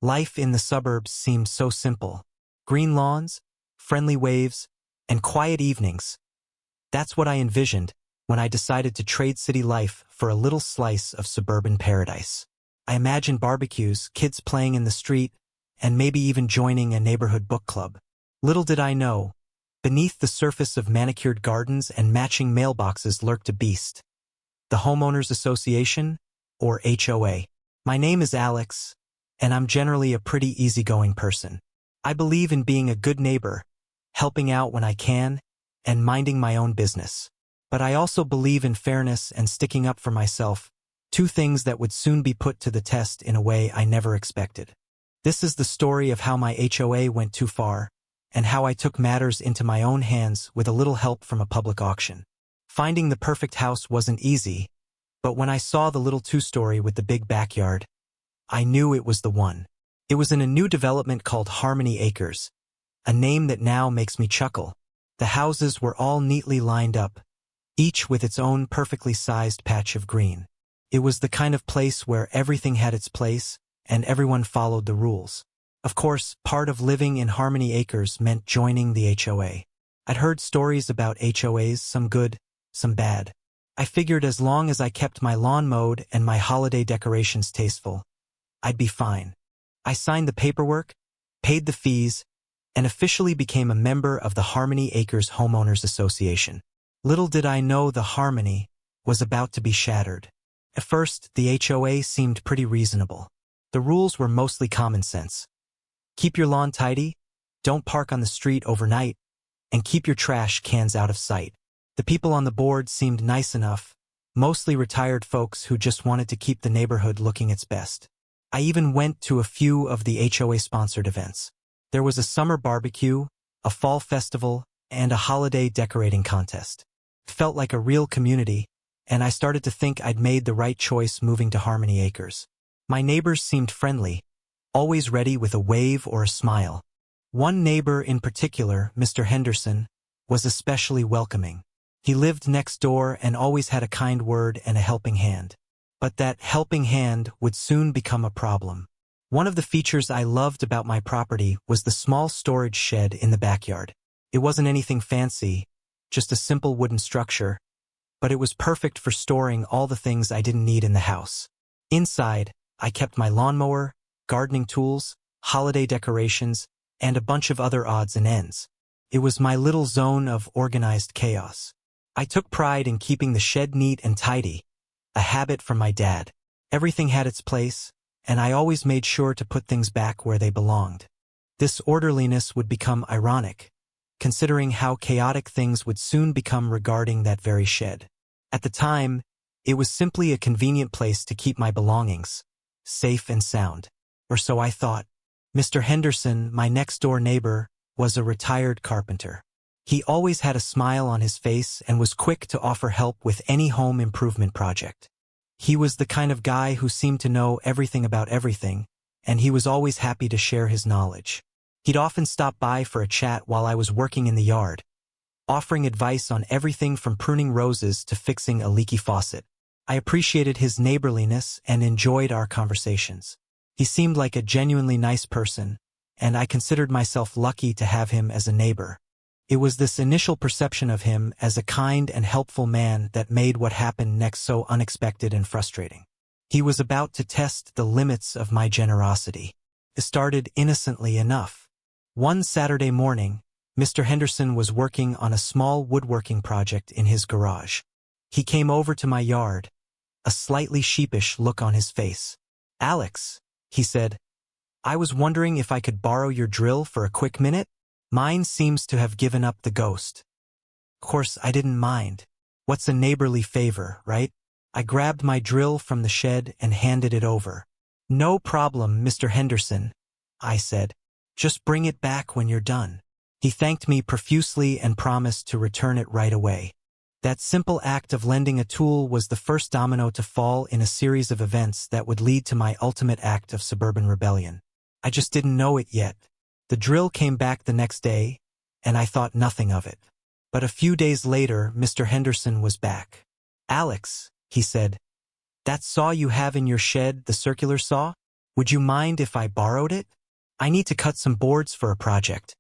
Life in the suburbs seemed so simple. Green lawns, friendly waves, and quiet evenings. That's what I envisioned when I decided to trade city life for a little slice of suburban paradise. I imagined barbecues, kids playing in the street, and maybe even joining a neighborhood book club. Little did I know, beneath the surface of manicured gardens and matching mailboxes lurked a beast. The Homeowners Association, or HOA. My name is Alex, and I'm generally a pretty easygoing person. I believe in being a good neighbor, helping out when I can, and minding my own business. But I also believe in fairness and sticking up for myself, two things that would soon be put to the test in a way I never expected. This is the story of how my HOA went too far, and how I took matters into my own hands with a little help from a public auction. Finding the perfect house wasn't easy, but when I saw the little two-story with the big backyard, I knew it was the one. It was in a new development called Harmony Acres, a name that now makes me chuckle. The houses were all neatly lined up, each with its own perfectly sized patch of green. It was the kind of place where everything had its place, and everyone followed the rules. Of course, part of living in Harmony Acres meant joining the HOA. I'd heard stories about HOAs, some good, some bad. I figured as long as I kept my lawn mowed and my holiday decorations tasteful, I'd be fine. I signed the paperwork, paid the fees, and officially became a member of the Harmony Acres Homeowners Association. Little did I know the harmony was about to be shattered. At first, the HOA seemed pretty reasonable. The rules were mostly common sense. Keep your lawn tidy, don't park on the street overnight, and keep your trash cans out of sight. The people on the board seemed nice enough, mostly retired folks who just wanted to keep the neighborhood looking its best. I even went to a few of the HOA-sponsored events. There was a summer barbecue, a fall festival, and a holiday decorating contest. It felt like a real community, and I started to think I'd made the right choice moving to Harmony Acres. My neighbors seemed friendly, always ready with a wave or a smile. One neighbor in particular, Mr. Henderson, was especially welcoming. He lived next door and always had a kind word and a helping hand. But that helping hand would soon become a problem. One of the features I loved about my property was the small storage shed in the backyard. It wasn't anything fancy, just a simple wooden structure, but it was perfect for storing all the things I didn't need in the house. Inside, I kept my lawnmower, gardening tools, holiday decorations, and a bunch of other odds and ends. It was my little zone of organized chaos. I took pride in keeping the shed neat and tidy, a habit from my dad. Everything had its place, and I always made sure to put things back where they belonged. This orderliness would become ironic, considering how chaotic things would soon become regarding that very shed. At the time, it was simply a convenient place to keep my belongings, safe and sound. Or so I thought. Mr. Henderson, my next-door neighbor, was a retired carpenter. He always had a smile on his face and was quick to offer help with any home improvement project. He was the kind of guy who seemed to know everything about everything, and he was always happy to share his knowledge. He'd often stop by for a chat while I was working in the yard, offering advice on everything from pruning roses to fixing a leaky faucet. I appreciated his neighborliness and enjoyed our conversations. He seemed like a genuinely nice person, and I considered myself lucky to have him as a neighbor. It was this initial perception of him as a kind and helpful man that made what happened next so unexpected and frustrating. He was about to test the limits of my generosity. It started innocently enough. One Saturday morning, Mr. Henderson was working on a small woodworking project in his garage. He came over to my yard, a slightly sheepish look on his face. "Alex," he said, "I was wondering if I could borrow your drill for a quick minute? Mine seems to have given up the ghost." Of course, I didn't mind. What's a neighborly favor, right? I grabbed my drill from the shed and handed it over. "No problem, Mr. Henderson," I said. "Just bring it back when you're done." He thanked me profusely and promised to return it right away. That simple act of lending a tool was the first domino to fall in a series of events that would lead to my ultimate act of suburban rebellion. I just didn't know it yet. The drill came back the next day, and I thought nothing of it. But a few days later, Mr. Henderson was back. "Alex," he said, "that saw you have in your shed, the circular saw? Would you mind if I borrowed it? I need to cut some boards for a project.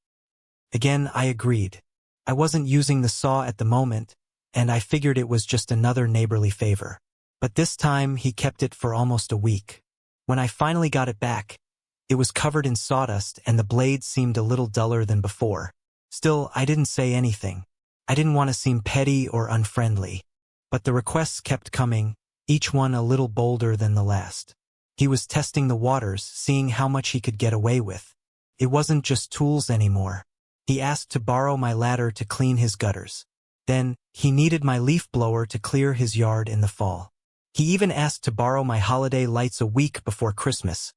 Again, I agreed. I wasn't using the saw at the moment, and I figured it was just another neighborly favor. But this time, he kept it for almost a week. When I finally got it back, it was covered in sawdust and the blade seemed a little duller than before. Still, I didn't say anything. I didn't want to seem petty or unfriendly. But the requests kept coming, each one a little bolder than the last. He was testing the waters, seeing how much he could get away with. It wasn't just tools anymore. He asked to borrow my ladder to clean his gutters. Then, he needed my leaf blower to clear his yard in the fall. He even asked to borrow my holiday lights a week before Christmas,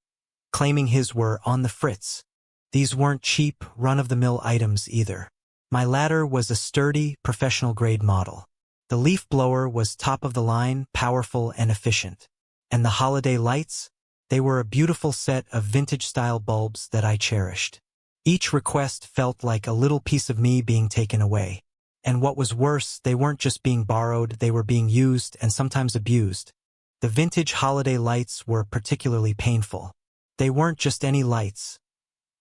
claiming his were on the fritz. These weren't cheap, run-of-the-mill items either. My ladder was a sturdy, professional-grade model. The leaf blower was top-of-the-line, powerful, and efficient. And the holiday lights? They were a beautiful set of vintage-style bulbs that I cherished. Each request felt like a little piece of me being taken away. And what was worse, they weren't just being borrowed, they were being used and sometimes abused. The vintage holiday lights were particularly painful. They weren't just any lights.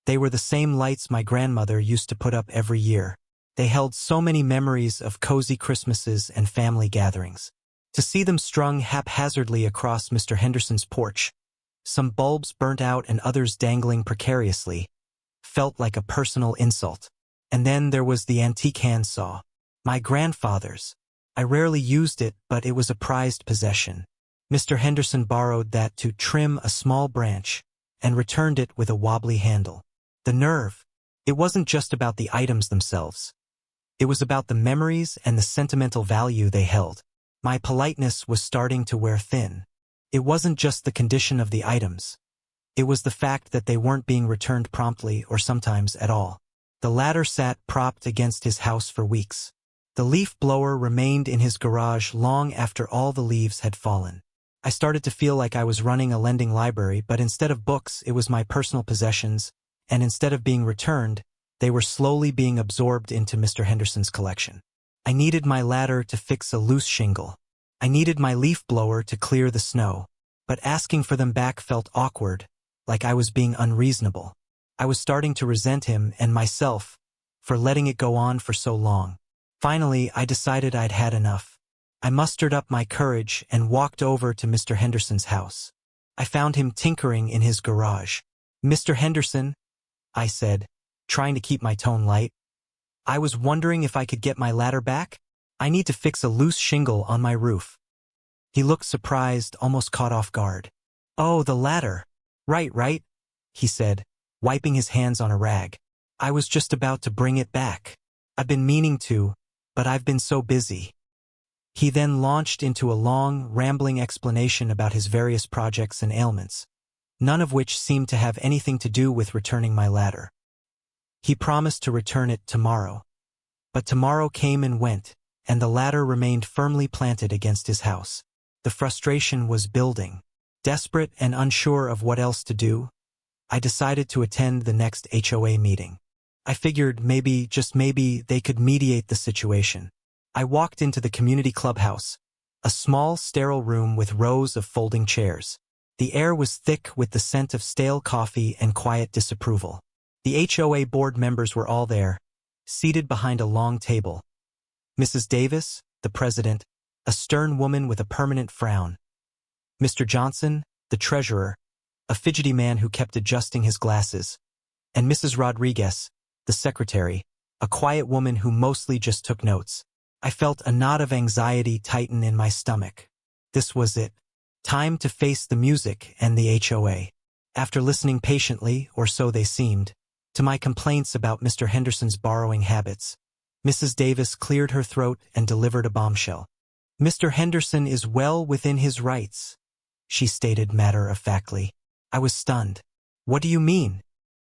They were the same lights my grandmother used to put up every year. They held so many memories of cozy Christmases and family gatherings. To see them strung haphazardly across Mr. Henderson's porch, some bulbs burnt out and others dangling precariously, felt like a personal insult. And then there was the antique hand saw. My grandfather's. I rarely used it, but it was a prized possession. Mr. Henderson borrowed that to trim a small branch and returned it with a wobbly handle. The nerve! It wasn't just about the items themselves. It was about the memories and the sentimental value they held. My politeness was starting to wear thin. It wasn't just the condition of the items. It was the fact that they weren't being returned promptly or sometimes at all. The ladder sat propped against his house for weeks. The leaf blower remained in his garage long after all the leaves had fallen. I started to feel like I was running a lending library, but instead of books, it was my personal possessions, and instead of being returned, they were slowly being absorbed into Mr. Henderson's collection. I needed my ladder to fix a loose shingle. I needed my leaf blower to clear the snow, but asking for them back felt awkward, like I was being unreasonable. I was starting to resent him and myself for letting it go on for so long. Finally, I decided I'd had enough. I mustered up my courage and walked over to Mr. Henderson's house. I found him tinkering in his garage. "Mr. Henderson," I said, trying to keep my tone light, "I was wondering if I could get my ladder back? I need to fix a loose shingle on my roof." He looked surprised, almost caught off guard. "Oh, the ladder. Right, he said, wiping his hands on a rag. "I was just about to bring it back. I've been meaning to, but I've been so busy." He then launched into a long, rambling explanation about his various projects and ailments, none of which seemed to have anything to do with returning my ladder. He promised to return it tomorrow. But tomorrow came and went, and the ladder remained firmly planted against his house. The frustration was building. Desperate and unsure of what else to do, I decided to attend the next HOA meeting. I figured maybe, just maybe, they could mediate the situation. I walked into the community clubhouse, a small, sterile room with rows of folding chairs. The air was thick with the scent of stale coffee and quiet disapproval. The HOA board members were all there, seated behind a long table. Mrs. Davis, the president, a stern woman with a permanent frown. Mr. Johnson, the treasurer, a fidgety man who kept adjusting his glasses, and Mrs. Rodriguez, the secretary, a quiet woman who mostly just took notes. I felt a knot of anxiety tighten in my stomach. This was it. Time to face the music and the HOA. After listening patiently, or so they seemed, to my complaints about Mr. Henderson's borrowing habits, Mrs. Davis cleared her throat and delivered a bombshell. "Mr. Henderson is well within his rights," she stated matter-of-factly. I was stunned. "What do you mean?"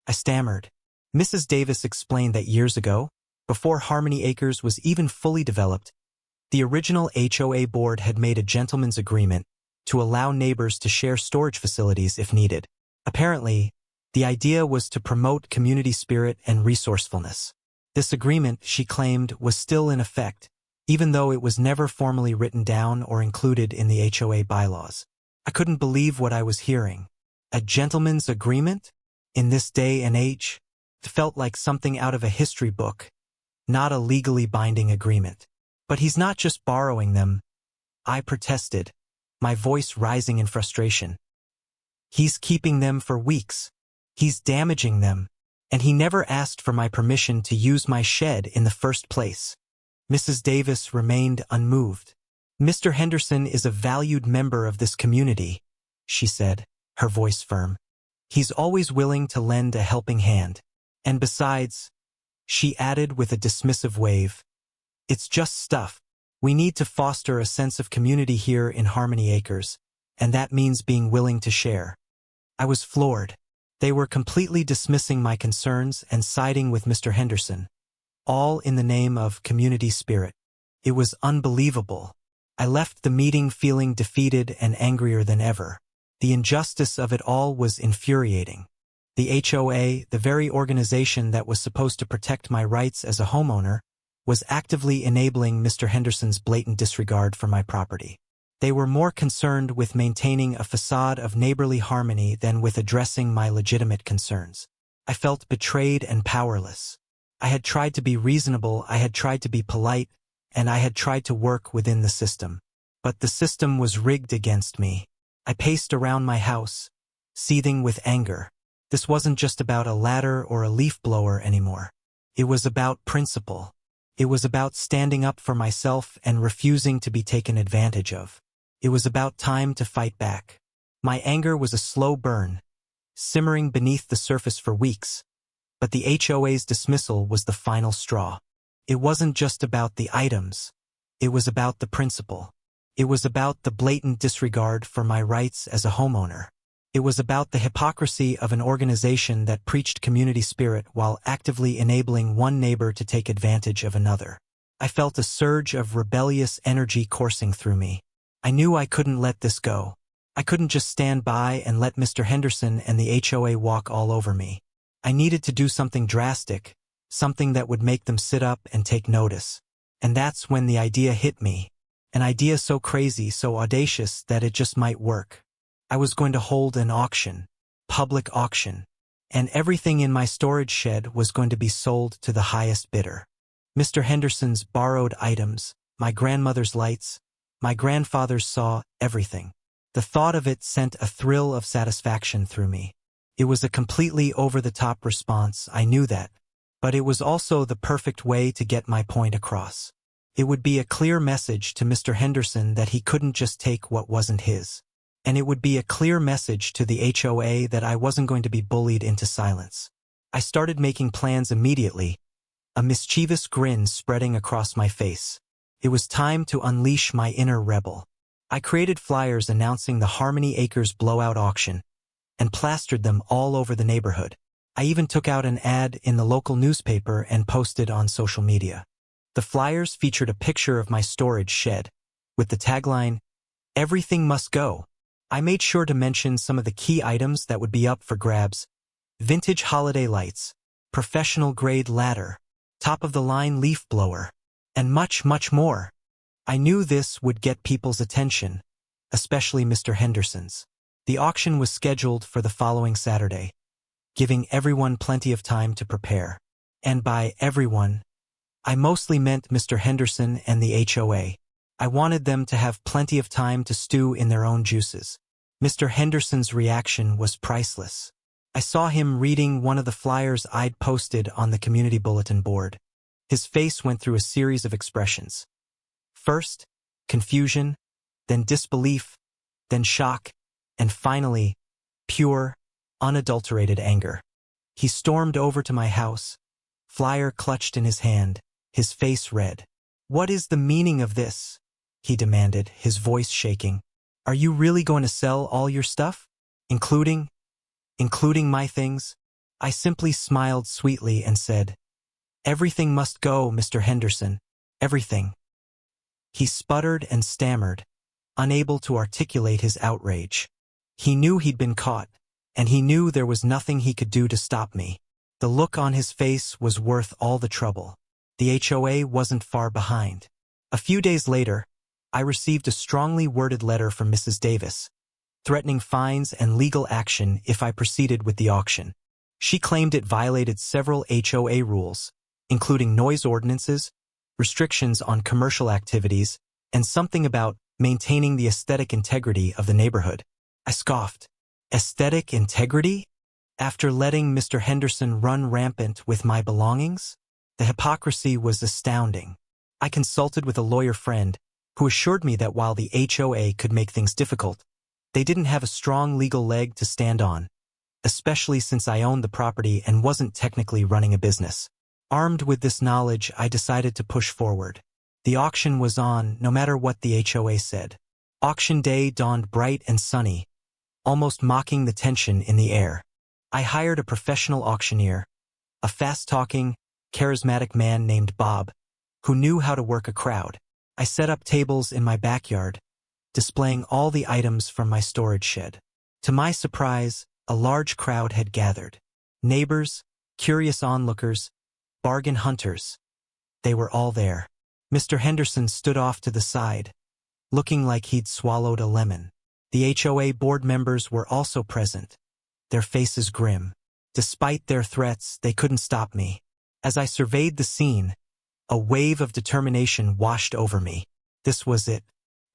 I stammered. Mrs. Davis explained that years ago, before Harmony Acres was even fully developed, the original HOA board had made a gentleman's agreement to allow neighbors to share storage facilities if needed. Apparently, the idea was to promote community spirit and resourcefulness. This agreement, she claimed, was still in effect, even though it was never formally written down or included in the HOA bylaws. I couldn't believe what I was hearing. A gentleman's agreement? In this day and age? It felt like something out of a history book, not a legally binding agreement. But he's not just borrowing them, I protested, my voice rising in frustration. He's keeping them for weeks. He's damaging them, and he never asked for my permission to use my shed in the first place. Mrs. Davis remained unmoved. Mr. Henderson is a valued member of this community, she said, her voice firm. He's always willing to lend a helping hand. And besides, she added with a dismissive wave, it's just stuff. We need to foster a sense of community here in Harmony Acres, and that means being willing to share. I was floored. They were completely dismissing my concerns and siding with Mr. Henderson, all in the name of community spirit. It was unbelievable. I left the meeting feeling defeated and angrier than ever. The injustice of it all was infuriating. The HOA, the very organization that was supposed to protect my rights as a homeowner, was actively enabling Mr. Henderson's blatant disregard for my property. They were more concerned with maintaining a facade of neighborly harmony than with addressing my legitimate concerns. I felt betrayed and powerless. I had tried to be reasonable, I had tried to be polite, and I had tried to work within the system. But the system was rigged against me. I paced around my house, seething with anger. This wasn't just about a ladder or a leaf blower anymore. It was about principle. It was about standing up for myself and refusing to be taken advantage of. It was about time to fight back. My anger was a slow burn, simmering beneath the surface for weeks. But the HOA's dismissal was the final straw. It wasn't just about the items. It was about the principle. It was about the blatant disregard for my rights as a homeowner. It was about the hypocrisy of an organization that preached community spirit while actively enabling one neighbor to take advantage of another. I felt a surge of rebellious energy coursing through me. I knew I couldn't let this go. I couldn't just stand by and let Mr. Henderson and the HOA walk all over me. I needed to do something drastic, something that would make them sit up and take notice. And that's when the idea hit me. An idea so crazy, so audacious that it just might work. I was going to hold an auction, public auction, and everything in my storage shed was going to be sold to the highest bidder. Mr. Henderson's borrowed items, my grandmother's lights, my grandfather's saw, everything. The thought of it sent a thrill of satisfaction through me. It was a completely over-the-top response, I knew that, but it was also the perfect way to get my point across. It would be a clear message to Mr. Henderson that he couldn't just take what wasn't his. And it would be a clear message to the HOA that I wasn't going to be bullied into silence. I started making plans immediately, a mischievous grin spreading across my face. It was time to unleash my inner rebel. I created flyers announcing the Harmony Acres blowout auction and plastered them all over the neighborhood. I even took out an ad in the local newspaper and posted on social media. The flyers featured a picture of my storage shed with the tagline, "Everything must go." I made sure to mention some of the key items that would be up for grabs: vintage holiday lights, professional-grade ladder, top-of-the-line leaf blower, and much, much more. I knew this would get people's attention, especially Mr. Henderson's. The auction was scheduled for the following Saturday, giving everyone plenty of time to prepare. And by everyone, I mostly meant Mr. Henderson and the HOA. I wanted them to have plenty of time to stew in their own juices. Mr. Henderson's reaction was priceless. I saw him reading one of the flyers I'd posted on the community bulletin board. His face went through a series of expressions. First, confusion, then disbelief, then shock, and finally, pure, unadulterated anger. He stormed over to my house, flyer clutched in his hand, his face red. "What is the meaning of this?" he demanded, his voice shaking. "Are you really going to sell all your stuff? Including my things?" I simply smiled sweetly and said, "Everything must go, Mr. Henderson. Everything." He sputtered and stammered, unable to articulate his outrage. He knew he'd been caught, and he knew there was nothing he could do to stop me. The look on his face was worth all the trouble. The HOA wasn't far behind. A few days later, I received a strongly worded letter from Mrs. Davis, threatening fines and legal action if I proceeded with the auction. She claimed it violated several HOA rules, including noise ordinances, restrictions on commercial activities, and something about maintaining the aesthetic integrity of the neighborhood. I scoffed. Aesthetic integrity? After letting Mr. Henderson run rampant with my belongings? The hypocrisy was astounding. I consulted with a lawyer friend who assured me that while the HOA could make things difficult, they didn't have a strong legal leg to stand on, especially since I owned the property and wasn't technically running a business. Armed with this knowledge, I decided to push forward. The auction was on, no matter what the HOA said. Auction day dawned bright and sunny, almost mocking the tension in the air. I hired a professional auctioneer, a fast-talking, charismatic man named Bob, who knew how to work a crowd. I set up tables in my backyard, displaying all the items from my storage shed. To my surprise, a large crowd had gathered. Neighbors, curious onlookers, bargain hunters. They were all there. Mr. Henderson stood off to the side, looking like he'd swallowed a lemon. The HOA board members were also present, their faces grim. Despite their threats, they couldn't stop me. As I surveyed the scene, a wave of determination washed over me. This was it.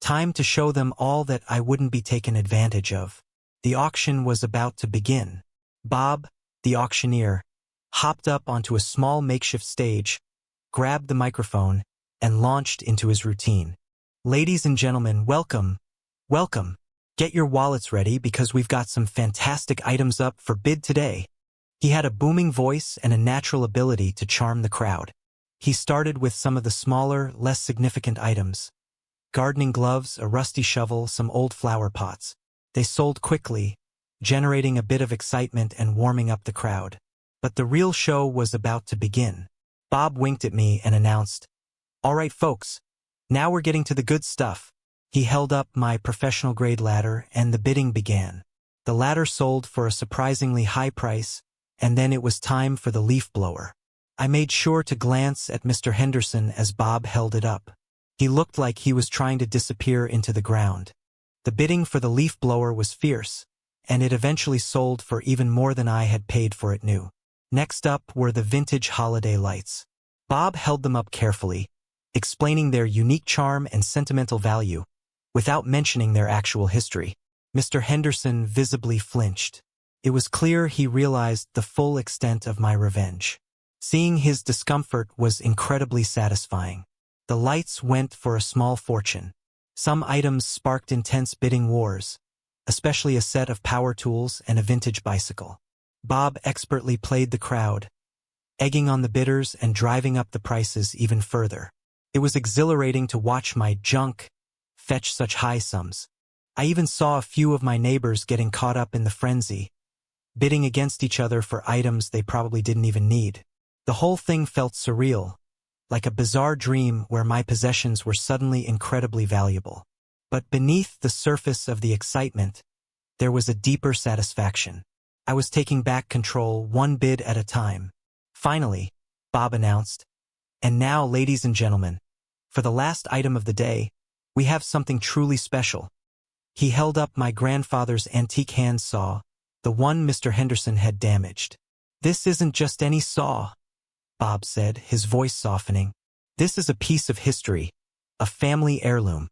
Time to show them all that I wouldn't be taken advantage of. The auction was about to begin. Bob, the auctioneer, hopped up onto a small makeshift stage, grabbed the microphone, and launched into his routine. Ladies and gentlemen, welcome, welcome. Get your wallets ready because we've got some fantastic items up for bid today. He had a booming voice and a natural ability to charm the crowd. He started with some of the smaller, less significant items. Gardening gloves, a rusty shovel, some old flower pots. They sold quickly, generating a bit of excitement and warming up the crowd. But the real show was about to begin. Bob winked at me and announced, "All right, folks, now we're getting to the good stuff." He held up my professional-grade ladder and the bidding began. The ladder sold for a surprisingly high price, and then it was time for the leaf blower. I made sure to glance at Mr. Henderson as Bob held it up. He looked like he was trying to disappear into the ground. The bidding for the leaf blower was fierce, and it eventually sold for even more than I had paid for it new. Next up were the vintage holiday lights. Bob held them up carefully, explaining their unique charm and sentimental value, without mentioning their actual history. Mr. Henderson visibly flinched. It was clear he realized the full extent of my revenge. Seeing his discomfort was incredibly satisfying. The lights went for a small fortune. Some items sparked intense bidding wars, especially a set of power tools and a vintage bicycle. Bob expertly played the crowd, egging on the bidders and driving up the prices even further. It was exhilarating to watch my junk fetch such high sums. I even saw a few of my neighbors getting caught up in the frenzy, bidding against each other for items they probably didn't even need. The whole thing felt surreal, like a bizarre dream where my possessions were suddenly incredibly valuable. But beneath the surface of the excitement, there was a deeper satisfaction. I was taking back control one bid at a time. Finally, Bob announced, "And now, ladies and gentlemen, for the last item of the day, we have something truly special." He held up my grandfather's antique hand saw, the one Mr. Henderson had damaged. "This isn't just any saw," Bob said, his voice softening. "This is a piece of history, a family heirloom,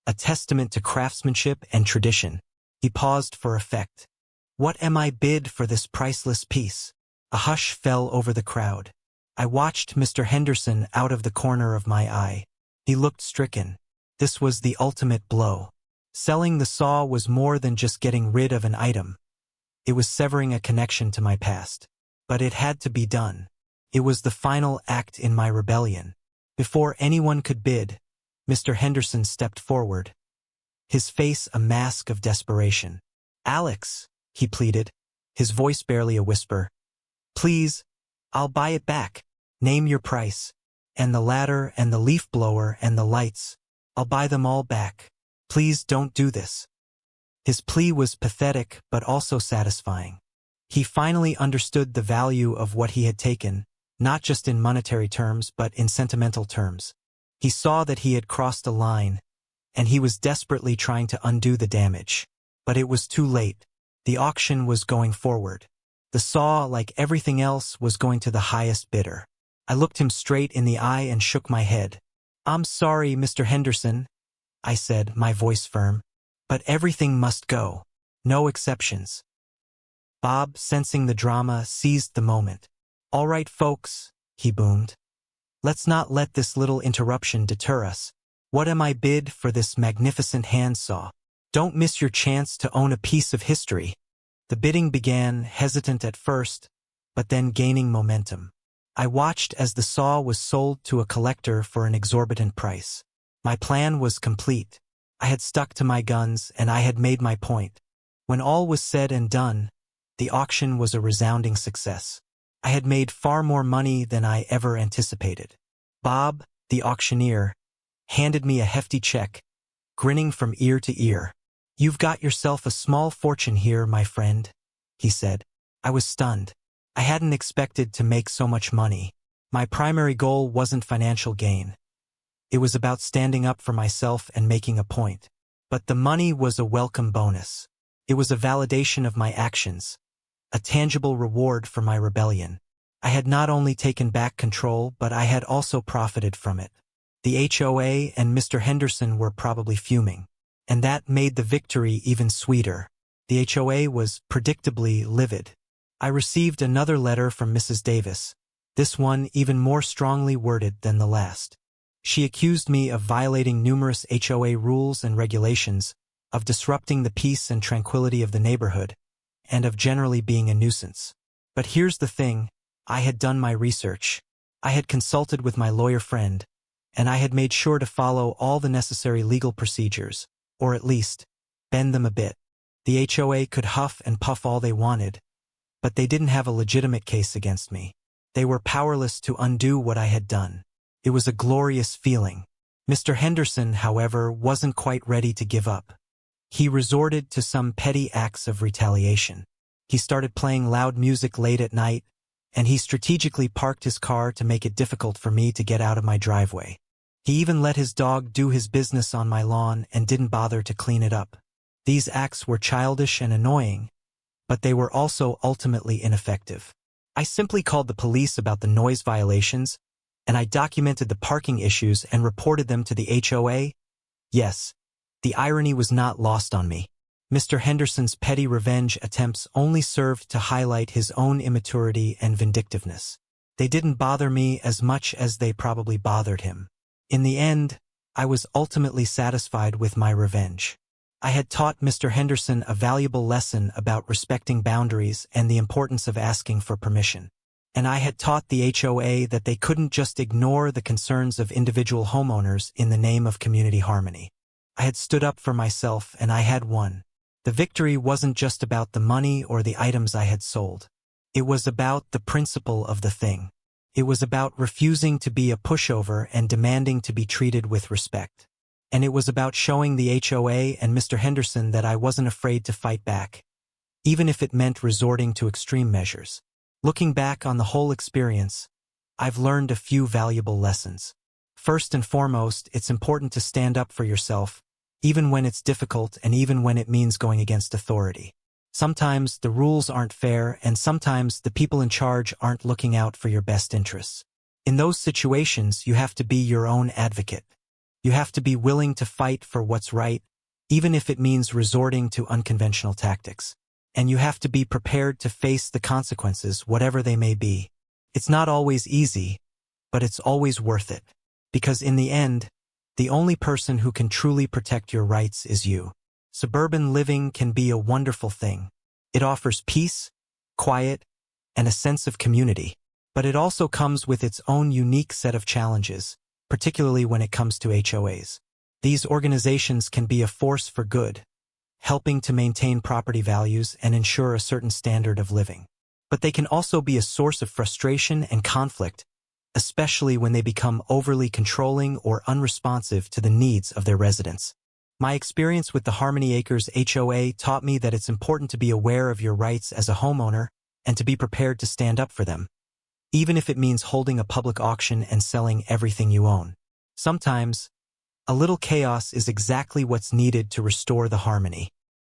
a testament to craftsmanship and tradition." He paused for effect. "What am I bid for this priceless piece?" A hush fell over the crowd. I watched Mr. Henderson out of the corner of my eye. He looked stricken. This was the ultimate blow. Selling the saw was more than just getting rid of an item. It was severing a connection to my past. But it had to be done. It was the final act in my rebellion. Before anyone could bid, Mr. Henderson stepped forward, his face a mask of desperation. "Alex," he pleaded, his voice barely a whisper. "Please, I'll buy it back. Name your price. And the ladder and the leaf blower and the lights, I'll buy them all back. Please don't do this." His plea was pathetic but also satisfying. He finally understood the value of what he had taken, not just in monetary terms but in sentimental terms. He saw that he had crossed a line, and he was desperately trying to undo the damage. But it was too late. The auction was going forward. The saw, like everything else, was going to the highest bidder. I looked him straight in the eye and shook my head. "I'm sorry, Mr. Henderson," I said, my voice firm, "but everything must go. No exceptions." Bob, sensing the drama, seized the moment. "All right, folks," he boomed. "Let's not let this little interruption deter us. What am I bid for this magnificent handsaw? Don't miss your chance to own a piece of history." The bidding began, hesitant at first, but then gaining momentum. I watched as the saw was sold to a collector for an exorbitant price. My plan was complete. I had stuck to my guns, and I had made my point. When all was said and done, the auction was a resounding success. I had made far more money than I ever anticipated. Bob, the auctioneer, handed me a hefty check, grinning from ear to ear. "You've got yourself a small fortune here, my friend," he said. I was stunned. I hadn't expected to make so much money. My primary goal wasn't financial gain. It was about standing up for myself and making a point. But the money was a welcome bonus. It was a validation of my actions, a tangible reward for my rebellion. I had not only taken back control, but I had also profited from it. The HOA and Mr. Henderson were probably fuming, and that made the victory even sweeter. The HOA was predictably livid. I received another letter from Mrs. Davis, this one even more strongly worded than the last. She accused me of violating numerous HOA rules and regulations, of disrupting the peace and tranquility of the neighborhood, and of generally being a nuisance. But here's the thing, I had done my research. I had consulted with my lawyer friend, and I had made sure to follow all the necessary legal procedures, or at least, bend them a bit. The HOA could huff and puff all they wanted, but they didn't have a legitimate case against me. They were powerless to undo what I had done. It was a glorious feeling. Mr. Henderson, however, wasn't quite ready to give up. He resorted to some petty acts of retaliation. He started playing loud music late at night, and he strategically parked his car to make it difficult for me to get out of my driveway. He even let his dog do his business on my lawn and didn't bother to clean it up. These acts were childish and annoying, but they were also ultimately ineffective. I simply called the police about the noise violations, and I documented the parking issues and reported them to the HOA. Yes, the irony was not lost on me. Mr. Henderson's petty revenge attempts only served to highlight his own immaturity and vindictiveness. They didn't bother me as much as they probably bothered him. In the end, I was ultimately satisfied with my revenge. I had taught Mr. Henderson a valuable lesson about respecting boundaries and the importance of asking for permission. And I had taught the HOA that they couldn't just ignore the concerns of individual homeowners in the name of community harmony. I had stood up for myself, and I had won. The victory wasn't just about the money or the items I had sold. It was about the principle of the thing. It was about refusing to be a pushover and demanding to be treated with respect. And it was about showing the HOA and Mr. Henderson that I wasn't afraid to fight back, even if it meant resorting to extreme measures. Looking back on the whole experience, I've learned a few valuable lessons. First and foremost, it's important to stand up for yourself, even when it's difficult and even when it means going against authority. Sometimes the rules aren't fair, and sometimes the people in charge aren't looking out for your best interests. In those situations, you have to be your own advocate. You have to be willing to fight for what's right, even if it means resorting to unconventional tactics. And you have to be prepared to face the consequences, whatever they may be. It's not always easy, but it's always worth it. Because in the end, the only person who can truly protect your rights is you. Suburban living can be a wonderful thing. It offers peace, quiet, and a sense of community. But it also comes with its own unique set of challenges, particularly when it comes to HOAs. These organizations can be a force for good, helping to maintain property values and ensure a certain standard of living. But they can also be a source of frustration and conflict, especially when they become overly controlling or unresponsive to the needs of their residents. My experience with the Harmony Acres HOA taught me that it's important to be aware of your rights as a homeowner and to be prepared to stand up for them, even if it means holding a public auction and selling everything you own. Sometimes, a little chaos is exactly what's needed to restore the harmony.